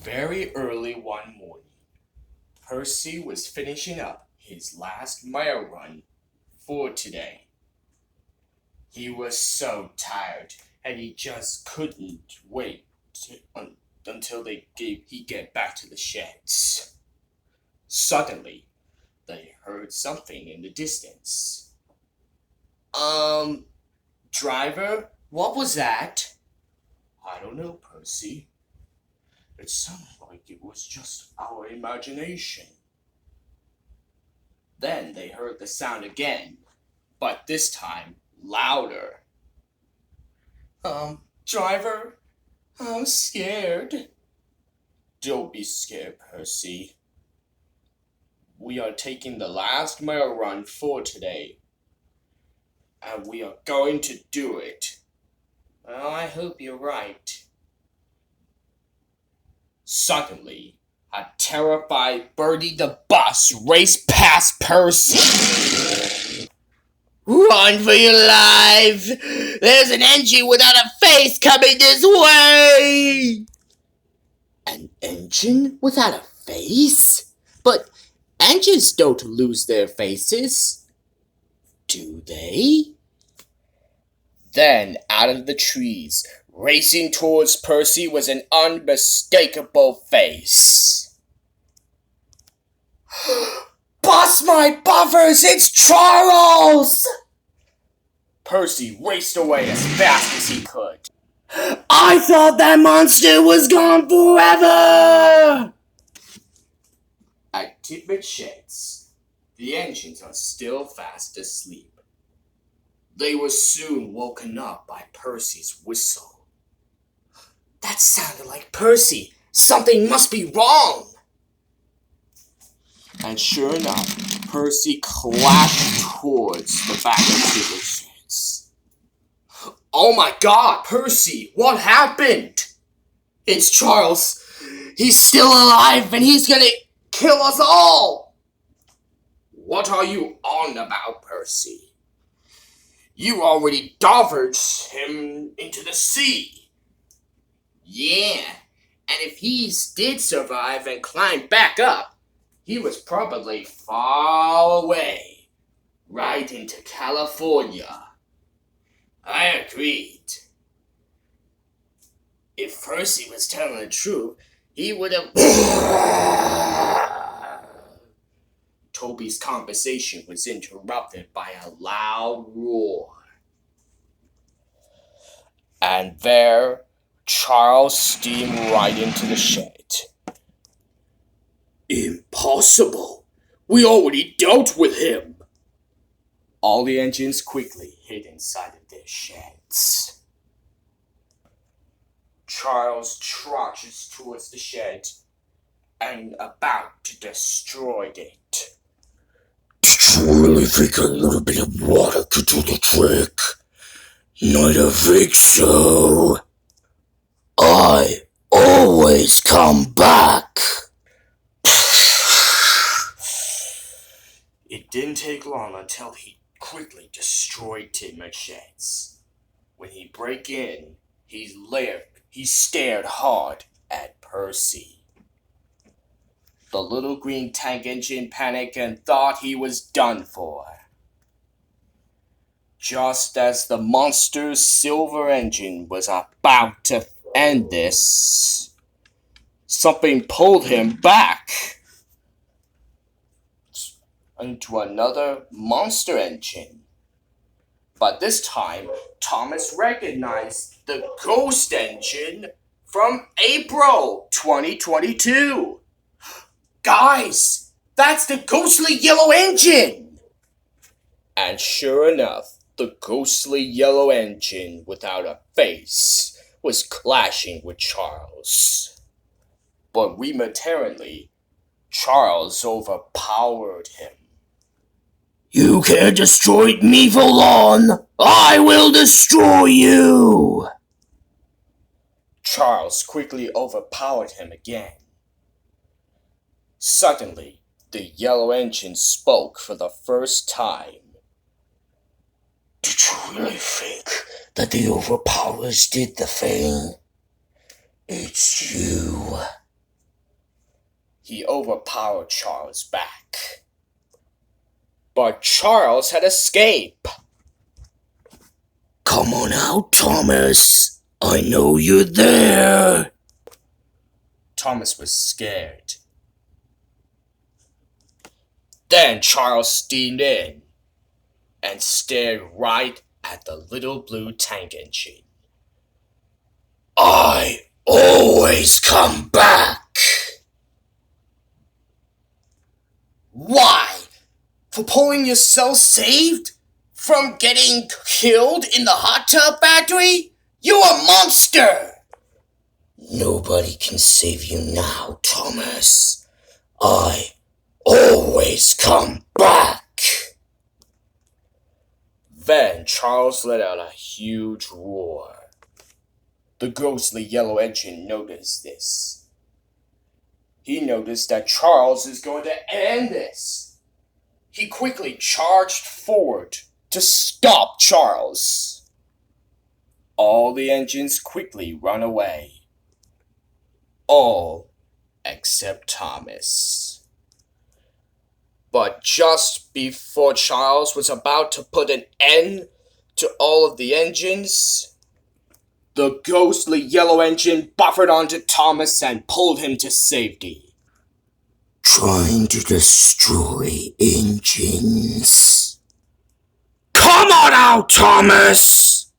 Very early one morning, Percy was finishing up his last mile run for today. He was so tired and he just couldn't wait until he get back to the sheds. Suddenly, they heard something in the distance. Driver, what was that? I don't know, Percy. It sounded like it was just our imagination. Then they heard the sound again, but this time louder. Driver, I'm scared. Don't be scared, Percy. We are taking the last mile run for today, and we are going to do it. Well, I hope you're right. Suddenly, a terrified Birdie the bus raced past Percy. Run for your life! There's an engine without a face coming this way! An engine without a face? But engines don't lose their faces. Do they? Then, out of the trees, racing towards Percy was an unmistakable face. Bust my buffers! It's Charles! Percy raced away as fast as he could. I thought that monster was gone forever! At Tidbit Sheds, the engines are still fast asleep. They were soon woken up by Percy's whistle. That sounded like Percy. Something must be wrong. And sure enough, Percy clashed towards the back of the sheds. Oh my God, Percy, what happened? It's Charles. He's still alive and he's gonna kill us all. What are you on about, Percy? You already delivered him into the sea. Yeah, and if he did survive and climb back up, he was probably far away, right into California. I agreed. If Percy was telling the truth, he would have... Toby's conversation was interrupted by a loud roar. And there, Charles steamed right into the shed. Impossible! We already dealt with him! All the engines quickly hid inside of their sheds. Charles trudges towards the shed and about to destroy it. Did you really think a little bit of water could do the trick? Not a think so. I always come back. It didn't take long until he quickly destroyed Tidmouth Sheds. When he broke in, he stared hard at Percy. The little green tank engine panicked and thought he was done for. Just as the monster's silver engine was about to end this, something pulled him back into another monster engine. But this time, Thomas recognized the ghost engine from April 2022. Guys, that's the ghostly yellow engine! And sure enough, the ghostly yellow engine without a face was clashing with Charles. But momentarily, Charles overpowered him. You can't destroy me for long! I will destroy you! Charles quickly overpowered him again. Suddenly, the yellow engine spoke for the first time. Did you really think that the overpowers did the thing? It's you. he overpowered Charles back. But Charles had escaped. Come on out, Thomas. I know you're there. Thomas was scared. Then Charles steamed in and stared right at the little blue tank engine. I always come back. Why? For pulling yourself saved? From getting killed in the hot tub factory? You're a monster! Nobody can save you now, Thomas. I always come back. Then Charles let out a huge roar. The ghostly yellow engine noticed this. He noticed that Charles is going to end this. He quickly charged forward to stop Charles. All the engines quickly run away. All except Thomas. But just before Charles was about to put an end to all of the engines, the ghostly yellow engine buffered onto Thomas and pulled him to safety. Trying to destroy engines. Come on out, Thomas!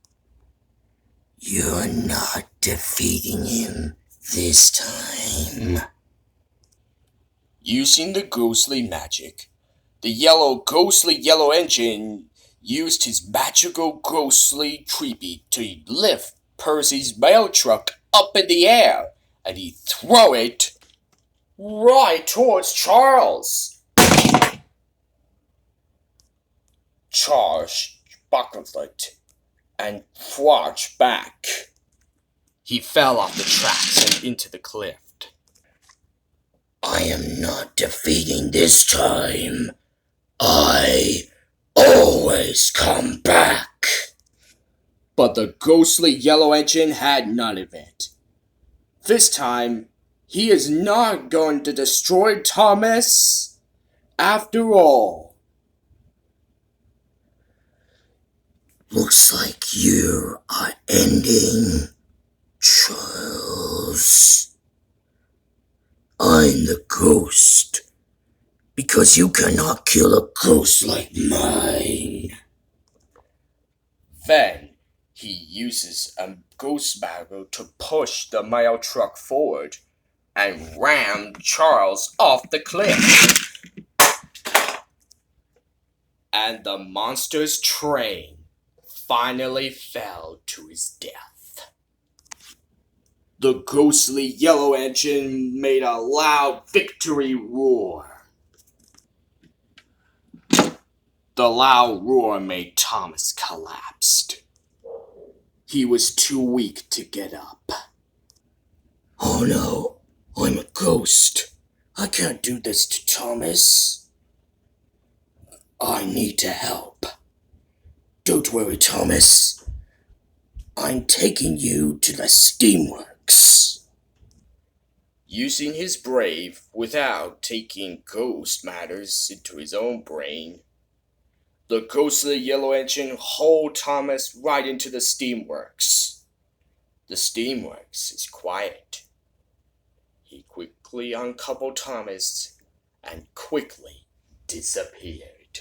You're not defeating him this time. Using the ghostly magic, the ghostly yellow engine used his magical ghostly creepy to lift Percy's mail truck up in the air, and he threw it right towards Charles. Charles buckled it and flashed back. He fell off the tracks and into the cliff. I am not defeating this time. I always come back. But the ghostly yellow engine had none of it. This time, he is not going to destroy Thomas after all. Looks like you are ending, Charles. I'm the ghost, because you cannot kill a ghost like mine. Then, he uses a ghost barrel to push the mail truck forward and rammed Charles off the cliff. And the monster's train finally fell to his death. The ghostly yellow engine made a loud victory roar. The loud roar made Thomas collapse. He was too weak to get up. Oh no, I'm a ghost. I can't do this to Thomas. I need to help. Don't worry, Thomas. I'm taking you to the steamworks. Using his brave without taking ghost matters into his own brain, the ghostly yellow engine hauled Thomas right into the steamworks. The steamworks is quiet. He quickly uncoupled Thomas and quickly disappeared.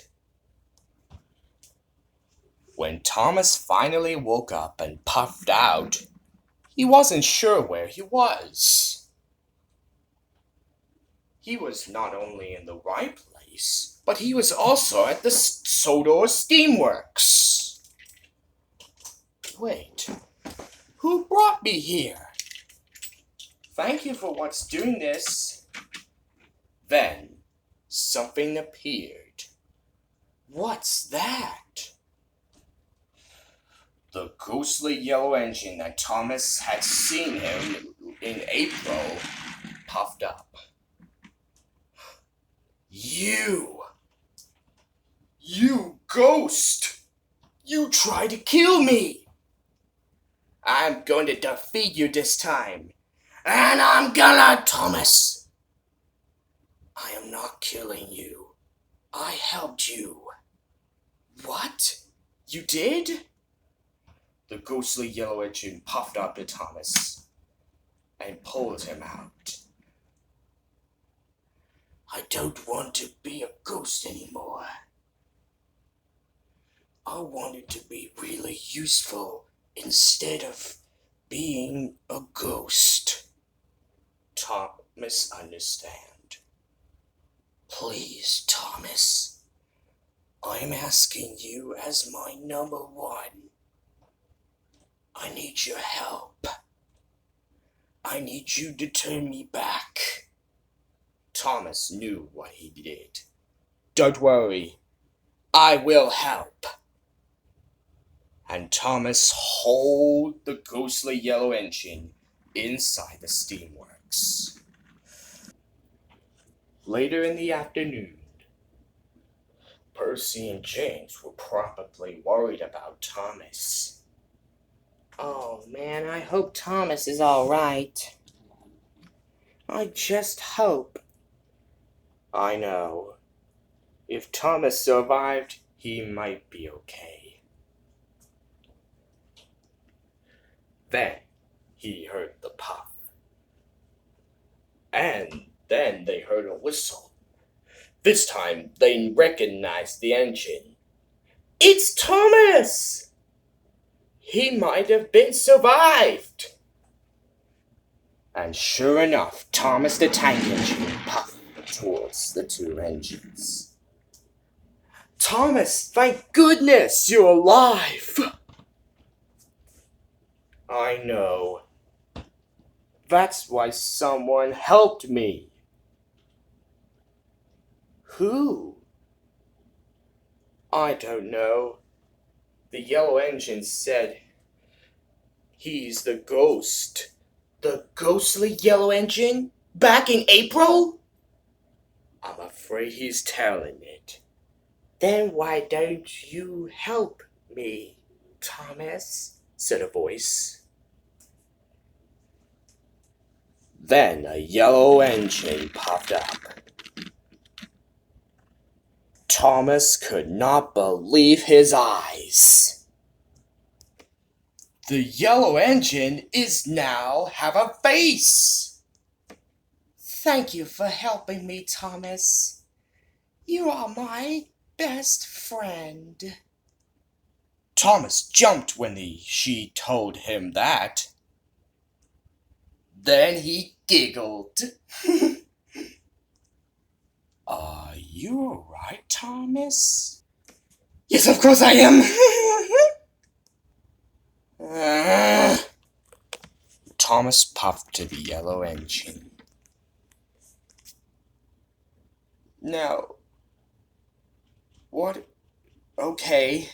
When Thomas finally woke up and puffed out, he wasn't sure where he was. He was not only in the right place, but he was also at the Sodor Steamworks. Wait, who brought me here? Thank you for what's doing this. Then, something appeared. What's that? The ghostly yellow engine that Thomas had seen him in April puffed up. You ghost! You tried to kill me! I'm going to defeat you this time. And I'm gonna, Thomas, killing you. I helped you. What? You did? The ghostly yellow engine puffed up to Thomas and pulled him out. I don't want to be a ghost anymore. I wanted to be really useful instead of being a ghost. Thomas understand. Please, Thomas. I'm asking you as my number one. I need your help. I need you to turn me back. Thomas knew what he did. Don't worry, I will help. And Thomas hauled the ghostly yellow engine inside the steamworks. Later in the afternoon, Percy and James were probably worried about Thomas. Oh man, I hope Thomas is alright. I just hope. I know. If Thomas survived, he might be okay. Then he heard the puff. And then they heard a whistle. This time they recognized the engine. It's Thomas! He might have been survived. And sure enough, Thomas the Tank Engine puffed towards the two engines. Thomas, thank goodness you're alive! I know. That's why someone helped me. Who? I don't know. The yellow engine said he's the ghost. The ghostly yellow engine? Back in April? I'm afraid he's telling it. Then why don't you help me, Thomas? Said a voice. Then a yellow engine popped up. Thomas could not believe his eyes. The yellow engine is now have a face. Thank you for helping me, Thomas. You are my best friend. Thomas jumped when she told him that. Then he giggled. Are you alright, Thomas? Yes, of course I am. Thomas puffed to the yellow engine. Now, what? Okay.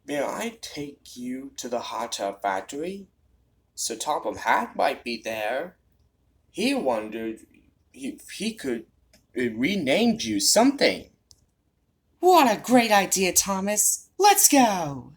May I take you to the hot tub factory? Sir Topham Hatt might be there. He wondered if he could rename you something. What a great idea, Thomas. Let's go.